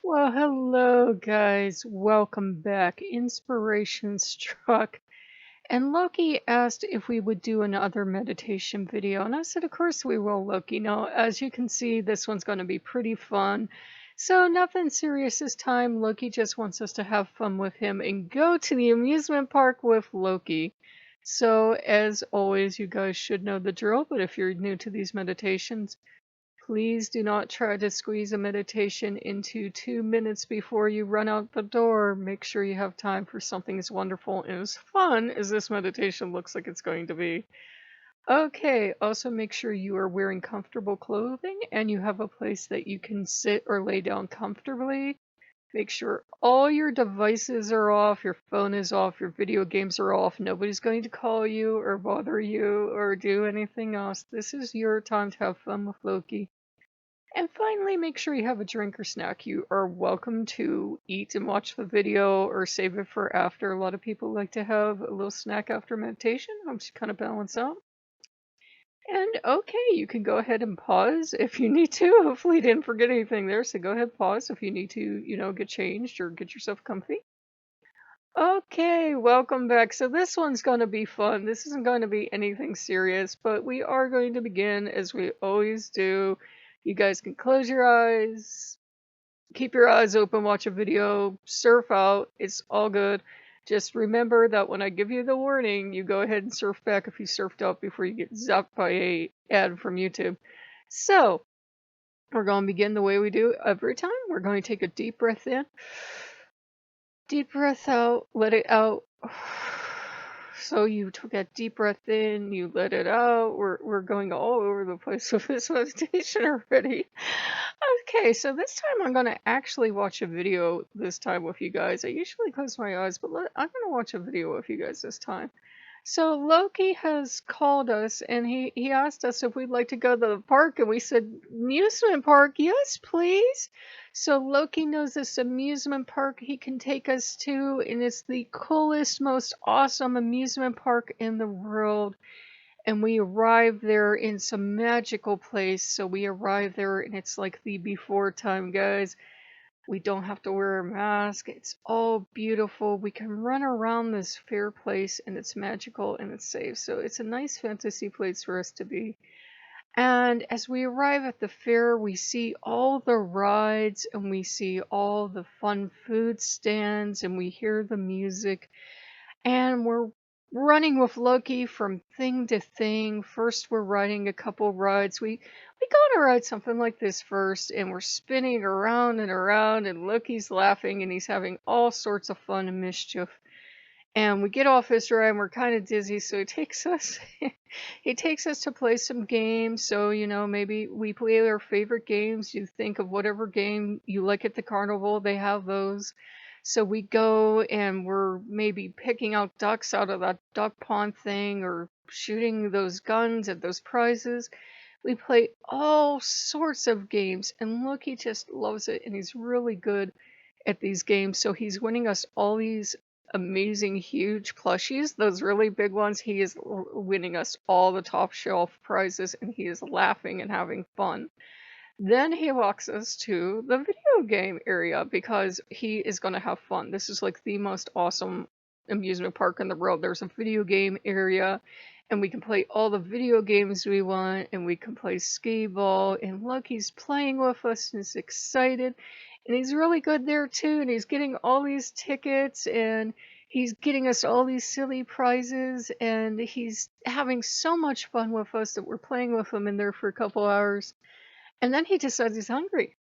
Well, hello, guys. Welcome back. Inspiration struck, and Loki asked if we would do another meditation video. And I said, of course we will, Loki. Now, as you can see, this one's going to be pretty fun. So, nothing serious this time. Loki just wants us to have fun with him and go to the amusement park with Loki. So, as always, you guys should know the drill, but if you're new to these meditations, please do not try to squeeze a meditation into 2 minutes before you run out the door. Make sure you have time for something as wonderful and as fun as this meditation looks like it's going to be. Okay, also make sure you are wearing comfortable clothing and you have a place that you can sit or lay down comfortably. Make sure all your devices are off, your phone is off, your video games are off. Nobody's going to call you or bother you or do anything else. This is your time to have fun with Loki. And finally, make sure you have a drink or snack. You are welcome to eat and watch the video or save it for after. A lot of people like to have a little snack after meditation. Helps you kind of balance out. And okay, you can go ahead and pause if you need to. Hopefully you didn't forget anything there, so go ahead, pause if you need to, get changed or get yourself comfy. Okay, welcome back. So this one's going to be fun. This isn't going to be anything serious, but we are going to begin as we always do. You guys can close your eyes, keep your eyes open, watch a video, surf out. It's all good. Just remember that when I give you the warning, you go ahead and surf back if you surfed out before you get zapped by a ad from YouTube. So, we're going to begin the way we do every time. We're going to take a deep breath in. Deep breath out, let it out. So you took a deep breath in, you let it out. We're going all over the place with this meditation already. Okay, so this time I'm going to actually watch a video this time with you guys. I usually close my eyes, but I'm going to watch a video with you guys this time. So Loki has called us and he asked us if we'd like to go to the park, and we said, amusement park, yes, please. So Loki knows this amusement park he can take us to, and it's the coolest, most awesome amusement park in the world. And we arrive there in some magical place. So we arrive there and it's like the before time, guys. We don't have to wear a mask. It's all beautiful. We can run around this fair place and it's magical and it's safe. So it's a nice fantasy place for us to be. And as we arrive at the fair, we see all the rides and we see all the fun food stands and we hear the music. And we're running with Loki from thing to thing. First, we're riding a couple rides. We go to ride something like this first, and we're spinning around and around, and Loki's laughing, and he's having all sorts of fun and mischief. And we get off his ride, and we're kind of dizzy, so he takes us he takes us to play some games. So, maybe we play our favorite games. You think of whatever game you like at the carnival, they have those. So we go and we're maybe picking out ducks out of that duck pond thing or shooting those guns at those prizes. We play all sorts of games, and Loki just loves it, and he's really good at these games. So he's winning us all these amazing, huge plushies, those really big ones. He is winning us all the top shelf prizes, and he is laughing and having fun. Then he walks us to the video game area because he is going to have fun. This is like the most awesome amusement park in the world. There's a video game area, and we can play all the video games we want, and we can play skee ball. And look, he's playing with us and he's excited. And he's really good there too. And he's getting all these tickets and he's getting us all these silly prizes. And he's having so much fun with us that we're playing with him in there for a couple hours. And then he decides he's hungry.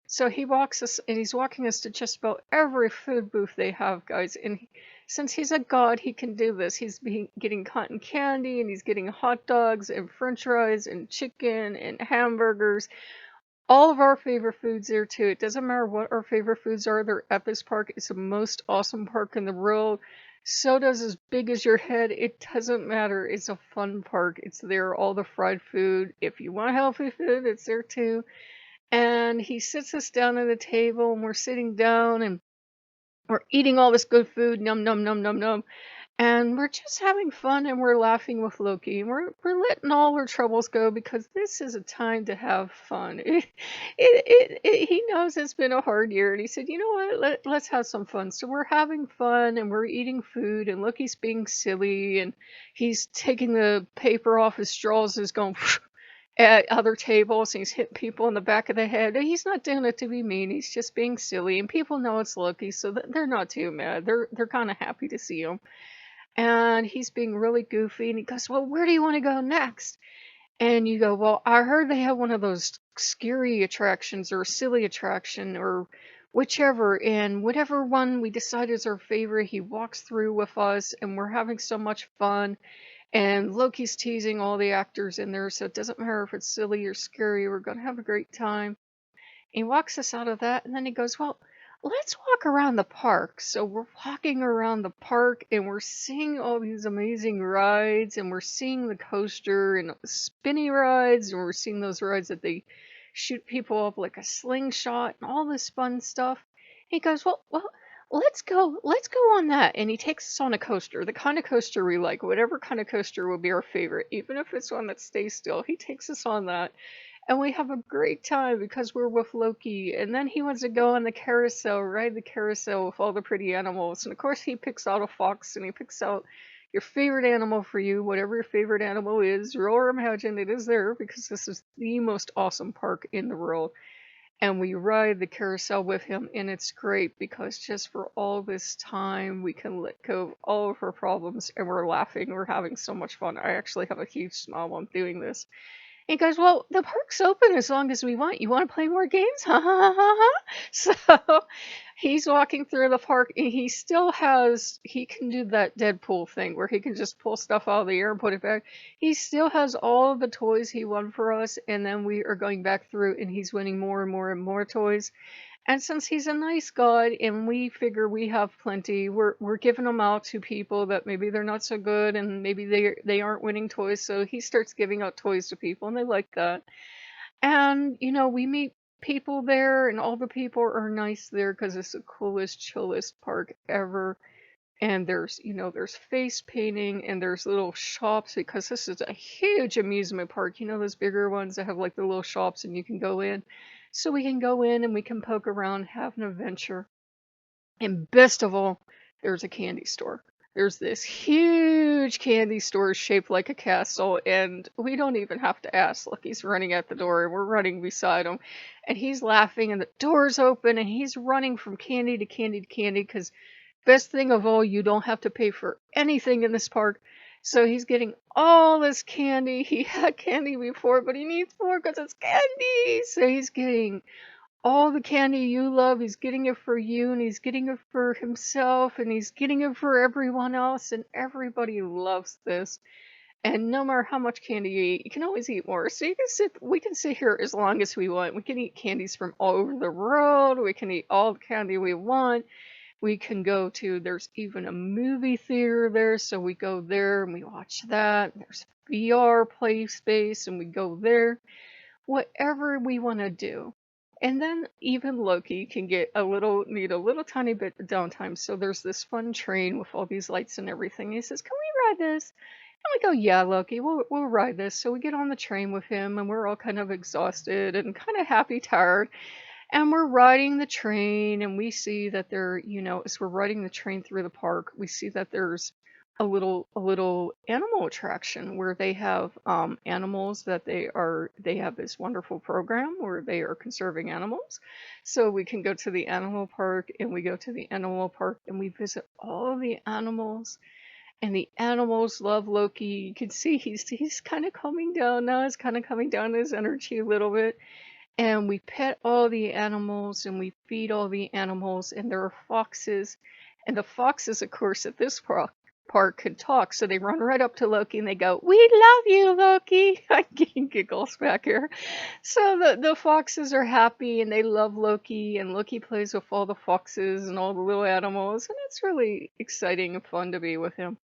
So he walks us, and he's walking us to just about every food booth they have, guys. And since he's a god, he can do this. He's getting cotton candy, and he's getting hot dogs, and french fries, and chicken, and hamburgers. All of our favorite foods there, too. It doesn't matter what our favorite foods are, they're at this park. It's the most awesome park in the world. Soda's as big as your head. It doesn't matter. It's a fun park. It's there, all the fried food. If you want healthy food, it's there too. And he sits us down at the table, and we're sitting down, and we're eating all this good food. Num, num, num, num, num. And we're just having fun and we're laughing with Loki. And we're letting all our troubles go because this is a time to have fun. He knows it's been a hard year and he said, you know what, let's have some fun. So we're having fun and we're eating food and Loki's being silly and he's taking the paper off his straws and is going at other tables and he's hitting people in the back of the head. He's not doing it to be mean. He's just being silly and people know it's Loki, so they're not too mad. They're kind of happy to see him. And he's being really goofy and he goes, well, where do you want to go next? And you go, well, I heard they have one of those scary attractions or silly attraction or whichever. And whatever one we decide is our favorite, he walks through with us and we're having so much fun. And Loki's teasing all the actors in there, so it doesn't matter if it's silly or scary, we're going to have a great time. He walks us out of that, and then he goes, well, let's walk around the park. So we're walking around the park, and we're seeing all these amazing rides, and we're seeing the coaster and spinny rides, and we're seeing those rides that they shoot people up like a slingshot, and all this fun stuff. He goes, well, let's go on that. And he takes us on a coaster, the kind of coaster we like, whatever kind of coaster will be our favorite, even if it's one that stays still. He takes us on that. And we have a great time because we're with Loki. And then he wants to go on the carousel, ride the carousel with all the pretty animals. And of course, he picks out a fox and he picks out your favorite animal for you, whatever your favorite animal is. Roll or imagine it is there because this is the most awesome park in the world. And we ride the carousel with him. And it's great because just for all this time, we can let go of all of our problems and we're laughing. We're having so much fun. I actually have a huge smile while I'm doing this. He goes, well, the park's open as long as we want. You want to play more games? Ha ha ha ha. So he's walking through the park and he can do that Deadpool thing where he can just pull stuff out of the air and put it back. He still has all of the toys he won for us. And then we are going back through and he's winning more and more and more toys. And since he's a nice God and we figure we have plenty, we're giving them out to people that maybe they're not so good and maybe they aren't winning toys. So he starts giving out toys to people and they like that. And we meet people there and all the people are nice there because it's the coolest, chillest park ever. And there's face painting and there's little shops because this is a huge amusement park. Those bigger ones that have like the little shops and you can go in. So we can go in and we can poke around, have an adventure. And best of all, there's a candy store. There's this huge candy store shaped like a castle, and we don't even have to ask. Look, he's running at the door, and we're running beside him. And he's laughing, and the door's open, and he's running from candy to candy to candy because best thing of all, you don't have to pay for anything in this park. So he's getting all this candy. He had candy before, but he needs more because it's candy. So he's getting all the candy you love. He's getting it for you, and he's getting it for himself, and he's getting it for everyone else, and everybody loves this. And no matter how much candy you eat, you can always eat more. So we can sit here as long as we want. We can eat candies from all over the world. We can eat all the candy we want. We can go to, there's even a movie theater there, so we go there and we watch that. There's VR play space and we go there. Whatever we want to do. And then even Loki can need a little tiny bit of downtime. So there's this fun train with all these lights and everything. He says, can we ride this? And we go, yeah, Loki, we'll ride this. So we get on the train with him and we're all kind of exhausted and kind of happy, tired. And we're riding the train and we see that as we're riding the train through the park, we see that there's a little animal attraction where they have animals that they have this wonderful program where they are conserving animals. So we can go to the animal park and we go to the animal park and we visit all of the animals. And the animals love Loki. You can see he's kind of coming down now. He's kind of coming down his energy a little bit. And we pet all the animals and we feed all the animals. And there are foxes. And the foxes, of course, at this park can talk. So they run right up to Loki and they go, we love you, Loki. I'm getting giggles back here. So the foxes are happy and they love Loki. And Loki plays with all the foxes and all the little animals. And it's really exciting and fun to be with him.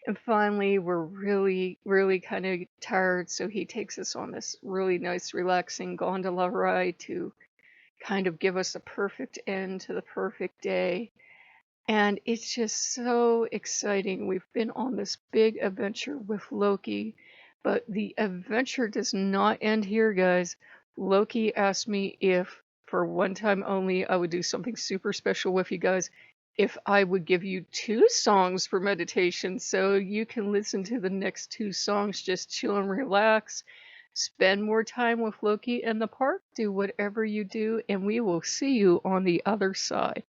And finally, we're really, really kind of tired, so he takes us on this really nice, relaxing gondola ride to kind of give us a perfect end to the perfect day. And it's just so exciting. We've been on this big adventure with Loki, but the adventure does not end here, guys. Loki asked me if, for one time only, I would do something super special with you guys, if I would give you 2 songs for meditation so you can listen to the next 2 songs, just chill and relax, spend more time with Loki in the park, do whatever you do, and we will see you on the other side.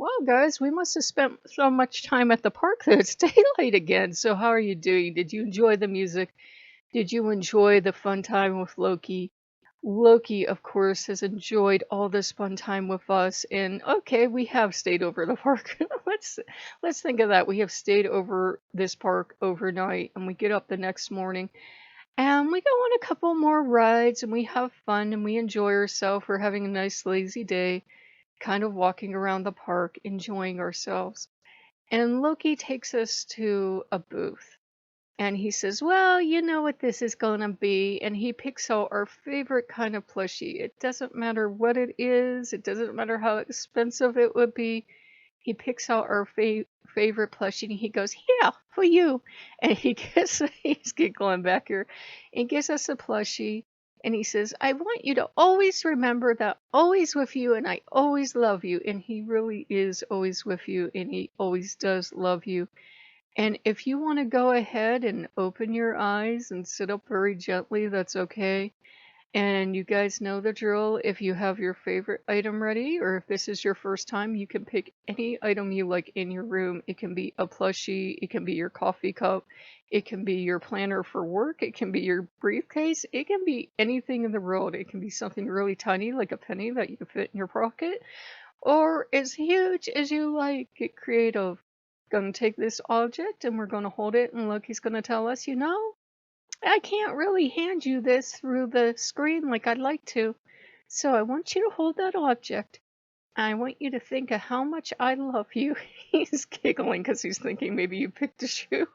Well, guys, we must have spent so much time at the park that it's daylight again. So, how are you doing? Did you enjoy the music? Did you enjoy the fun time with Loki? Loki, of course, has enjoyed all this fun time with us. And okay, we have stayed over the park. Let's think of that. We have stayed over this park overnight, and we get up the next morning, and we go on a couple more rides, and we have fun, and we enjoy ourselves. We're having a nice lazy day, kind of walking around the park, enjoying ourselves. And Loki takes us to a booth. And he says, well, you know what this is going to be. And he picks out our favorite kind of plushie. It doesn't matter what it is. It doesn't matter how expensive it would be. He picks out our favorite plushie and he goes, yeah, for you. And he's giggling back here. And gives us a plushie. And he says, I want you to always remember that always with you and I always love you. And he really is always with you and he always does love you. And if you want to go ahead and open your eyes and sit up very gently, that's okay. And you guys know the drill. If you have your favorite item ready, or if this is your first time, you can pick any item you like in your room. It can be a plushie, it can be your coffee cup, it can be your planner for work, it can be your briefcase, it can be anything in the world. It can be something really tiny like a penny that you can fit in your pocket, or as huge as you like. Get creative. Gonna take this object and we're gonna hold it, and Loki's gonna tell us, you know, I can't really hand you this through the screen like I'd like to. So I want you to hold that object. I want you to think of how much I love you. He's giggling because he's thinking maybe you picked a shoe.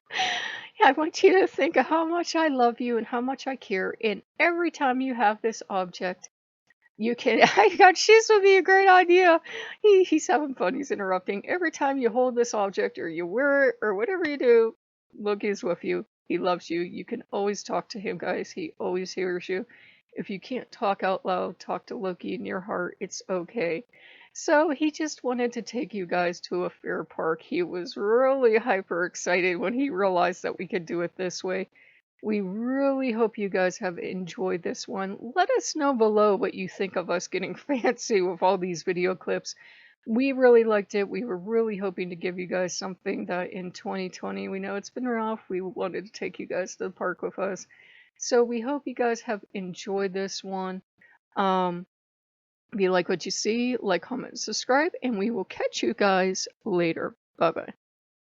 I want you to think of how much I love you and how much I care. And every time you have this object, you can. I got shoes would be a great idea. He's having fun. He's interrupting. Every time you hold this object or you wear it or whatever you do, Loki's with you. He loves you. You can always talk to him, guys. He always hears you. If you can't talk out loud, talk to Loki in your heart. It's okay. So he just wanted to take you guys to a fair park. He was really hyper excited when he realized that we could do it this way. We really hope you guys have enjoyed this one. Let us know below what you think of us getting fancy with all these video clips. We really liked it. We were really hoping to give you guys something that in 2020, we know it's been rough. We wanted to take you guys to the park with us. So we hope you guys have enjoyed this one. If you like what you see, like, comment, subscribe, and we will catch you guys later. Bye-bye.